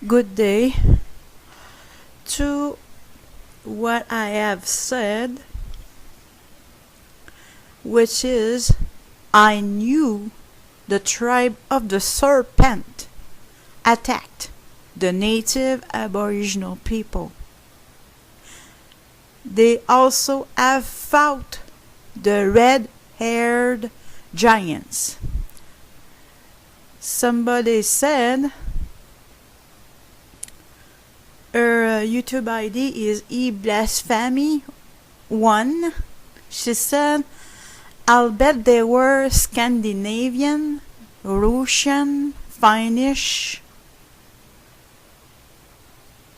good day. To what I have said, which is, I knew the tribe of the Serpent attacked the native Aboriginal people. They also have fought the red-haired giants. Somebody said her YouTube ID is eblasphemy1. She said, I'll bet they were Scandinavian, Russian, Finnish,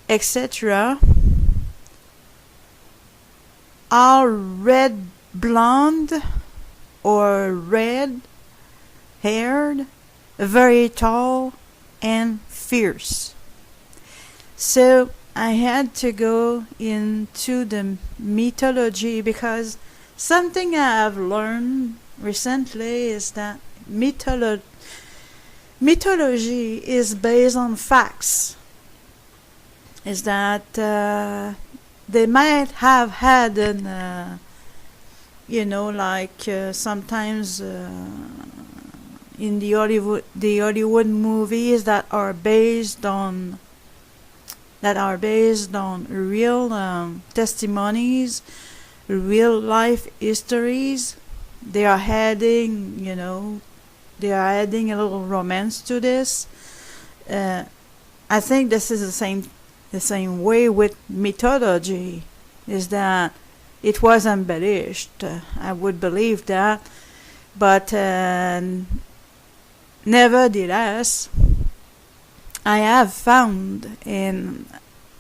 etc. All red blonde or red haired, very tall and fierce. So I had to go into the mythology because something I have learned recently is that mythology is based on facts. Is that they might have had an, sometimes in the Hollywood movies that are based on real testimonies, real life histories. They are adding a little romance to this. I think this is the same way with mythology, is that it was embellished. I would believe that, but nevertheless, I have found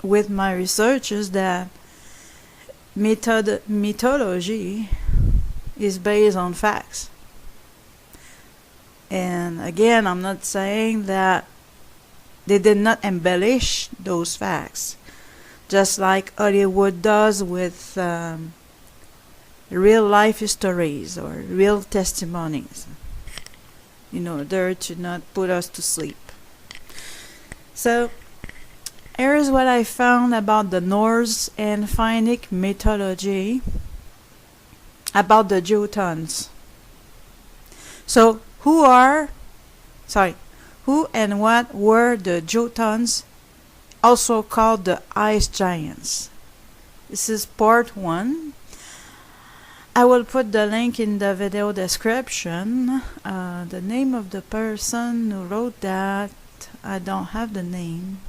with my researches that mythology is based on facts. And again, I'm not saying that they did not embellish those facts, just like Hollywood does with real life histories or real testimonies, in order to not put us to sleep. So, here's what I found about the Norse and Finnic mythology about the Jotuns. So, who and what were the Jotuns, also called the Ice Giants? This is part 1. I will put the link in the video description. The name of the person who wrote that, I don't have the name.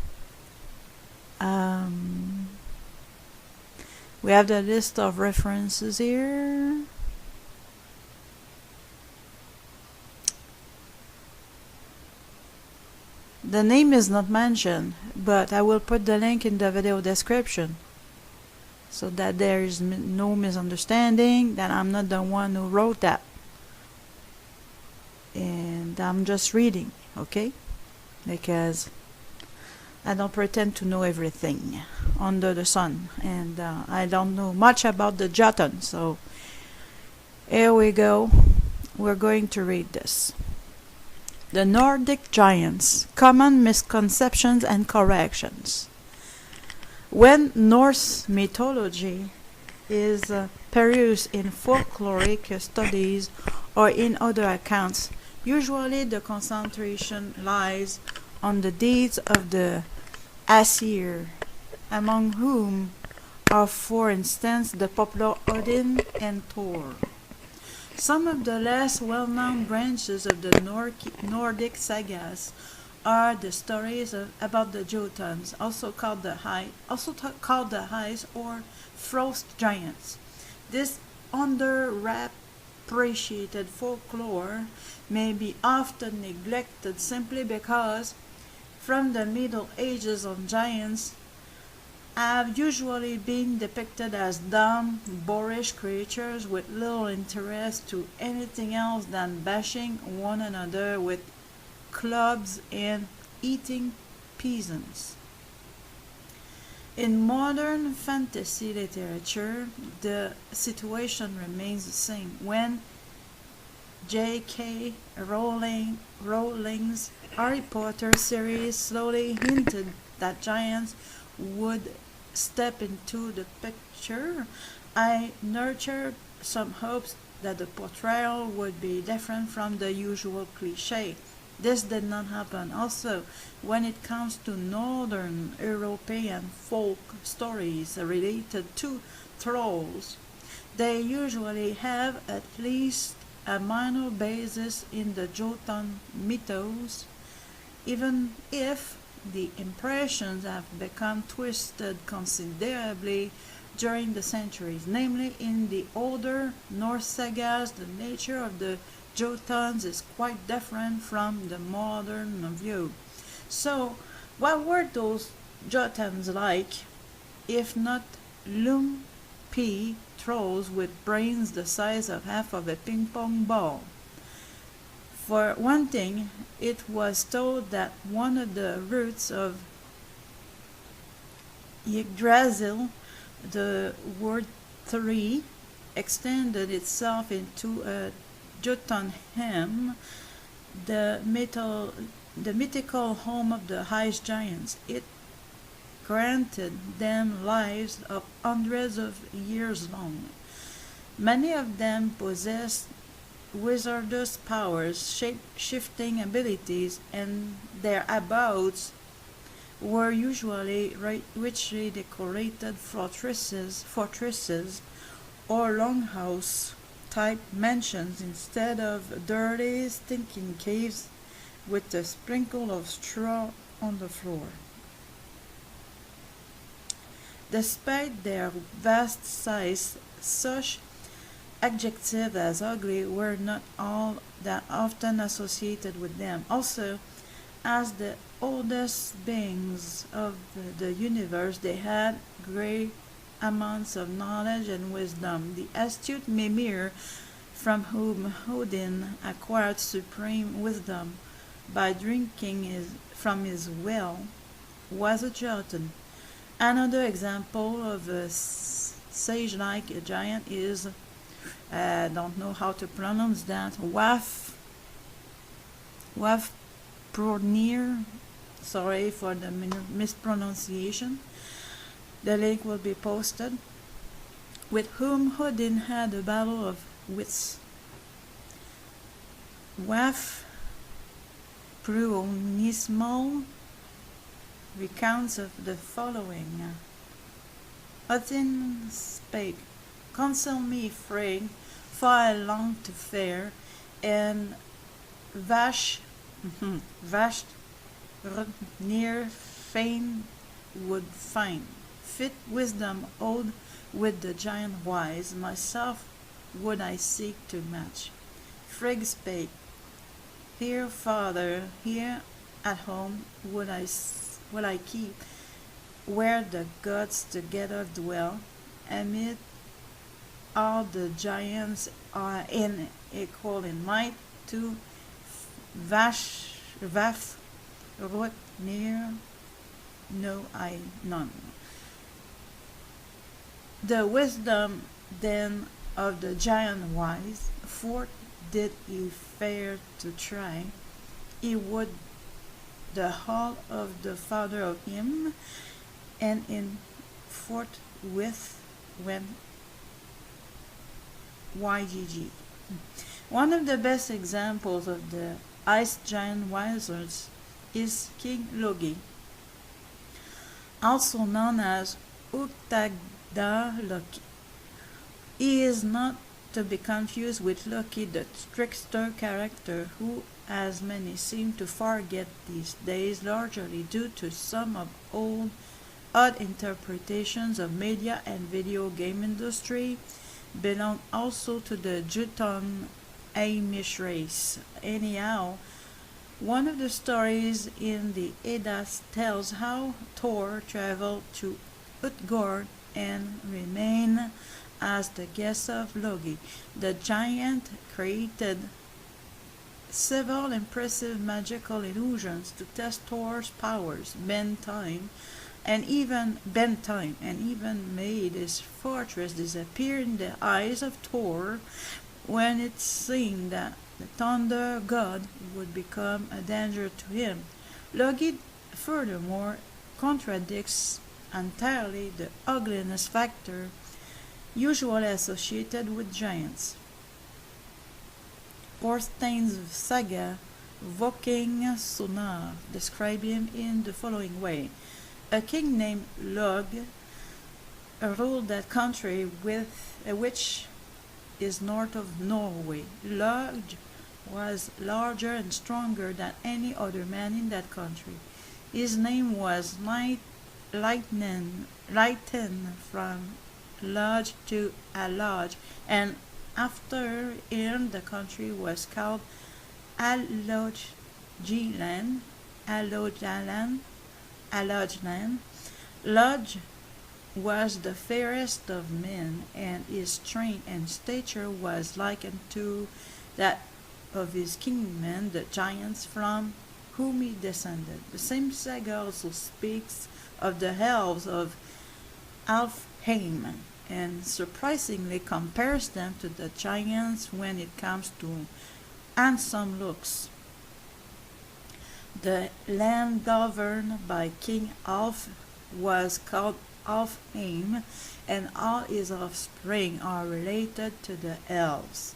We have the list of references here. The name is not mentioned, but I will put the link in the video description so that there is no misunderstanding that I'm not the one who wrote that. And I'm just reading, okay? Because I don't pretend to know everything under the sun, and I don't know much about the Jotuns. So here we go. We're going to read this. The Nordic giants, common misconceptions and corrections. When Norse mythology is perused in folkloric studies or in other accounts, usually the concentration lies on the deeds of the Aesir, among whom are, for instance, the popular Odin and Thor. Some of the less well-known branches of the Nordic sagas are the stories about the Jotuns, also called the Ice or Frost Giants. This underappreciated folklore may be often neglected simply because, from the Middle Ages on, giants have usually been depicted as dumb, boorish creatures with little interest to anything else than bashing one another with clubs and eating peasants. In modern fantasy literature, the situation remains the same. When J.K. Rowling's Harry Potter series slowly hinted that giants would step into the picture, I nurtured some hopes that the portrayal would be different from the usual cliché. This did not happen. Also, when it comes to Northern European folk stories related to trolls, they usually have at least a minor basis in the Jotun mythos, even if the impressions have become twisted considerably during the centuries. Namely, in the older Norse sagas, the nature of the Jotuns is quite different from the modern view. So, what were those Jotuns like, if not lumpy trolls with brains the size of half of a ping pong ball? For one thing, it was told that one of the roots of Yggdrasil, the word tree, extended itself into a Jotunheim, the mythical home of the ice giants. It granted them lives of hundreds of years long. Many of them possessed wizardous powers, shape-shifting abilities, and their abodes were usually richly decorated fortresses or longhouse-type mansions instead of dirty, stinking caves with a sprinkle of straw on the floor. Despite their vast size, such adjectives as ugly were not all that often associated with them. Also, as the oldest beings of the universe, they had great amounts of knowledge and wisdom. The astute Mimir, from whom Odin acquired supreme wisdom by drinking from his well, was a Jotun. Another example of a sage-like giant is, I don't know how to pronounce that, Wafpronir. Sorry for the mispronunciation. The link will be posted. With whom Odin had a battle of wits. Wafprunismal recounts of the following. Odin spake, "Counsel me, Frigg, for I long to fare, and Vasht near fain would find fit wisdom old with the giant wise, myself would I seek to match." Frigg spake, "Here, father, here at home would I keep, where the gods together dwell, amid all the giants are equal in might, to Vafrut near know I none." The wisdom then of the giant wise, forth did he fare to try, he would the hall of the father of him, and in forthwith went YGG. One of the best examples of the ice giant wizards is King Logi, also known as Uktagda Loki. He is not to be confused with Loki, the trickster character who, as many seem to forget these days, largely due to some of odd interpretations of media and video game industry, belong also to the Jotun Amish race. Anyhow, one of the stories in the Eddas tells how Thor traveled to Utgard and remained as the guest of Logi. The giant created several impressive magical illusions to test Thor's powers, bend time, and even made his fortress disappear in the eyes of Thor when it seemed that the thunder god would become a danger to him. Logi, furthermore, contradicts entirely the ugliness factor usually associated with giants. Thorstein's saga, Viking Sonar, describe him in the following way. A king named Log ruled that country which is north of Norway. Log was larger and stronger than any other man in that country. His name was Lighten from Lodge to Alodge, and after him the country was called Alodgeland. Lodge was the fairest of men, and his strength and stature was likened to that of his kinsmen, the giants from whom he descended. The same saga also speaks of the elves of Alfheim, and surprisingly compares them to the giants when it comes to handsome looks. The land governed by King Alf was called Alfheim, and all his offspring are related to the elves.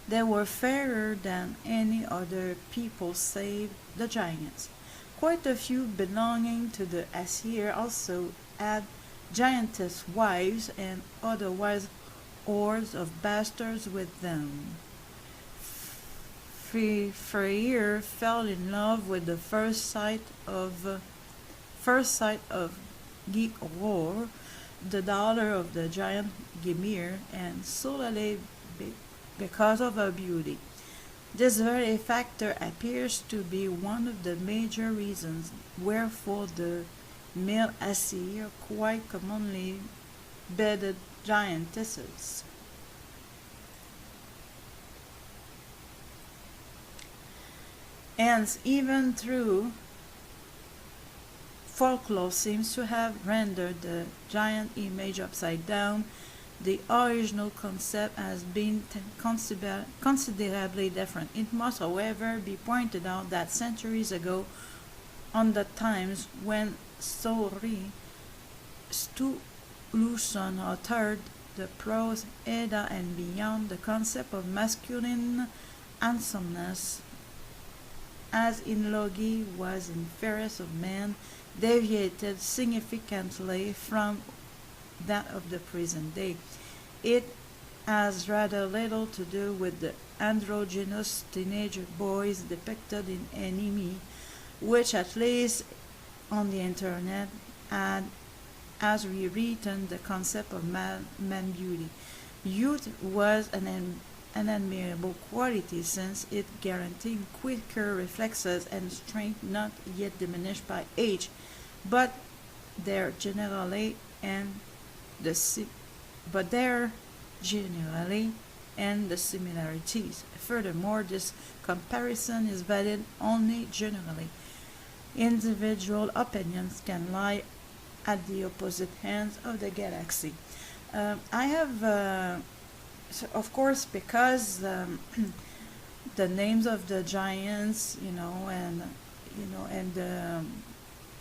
They were fairer than any other people save the giants. Quite a few belonging to the Aesir also had giantess wives and otherwise hordes of bastards with them. Freyr fell in love with the first sight of Gigor, the daughter of the giant Gymir, and Solale because of her beauty. This very factor appears to be one of the major reasons wherefore the male Aesir quite commonly bedded giantesses. Hence, even through folklore seems to have rendered the giant image upside down, the original concept has been considerably different. It must, however, be pointed out that centuries ago, on the times when Snorri Sturluson authored the prose Edda and beyond, the concept of masculine handsomeness, as in Logi was in fairest of men, deviated significantly from that of the present day. It has rather little to do with the androgynous teenage boys depicted in anime, which at least on the internet has rewritten the concept of man beauty. Youth was an admirable quality, since it guaranteed quicker reflexes and strength not yet diminished by age, but there generally and the similarities. Furthermore, this comparison is valid only generally. Individual opinions can lie at the opposite ends of the galaxy. I have, so of course, because the names of the giants, and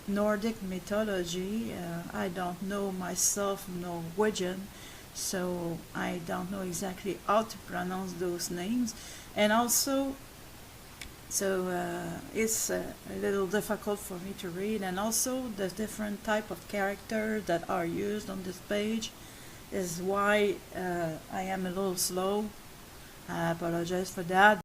Nordic mythology. I don't know myself Norwegian, so I don't know exactly how to pronounce those names, and also it's a little difficult for me to read, and also the different type of characters that are used on this page is why I am a little slow. I apologize for that.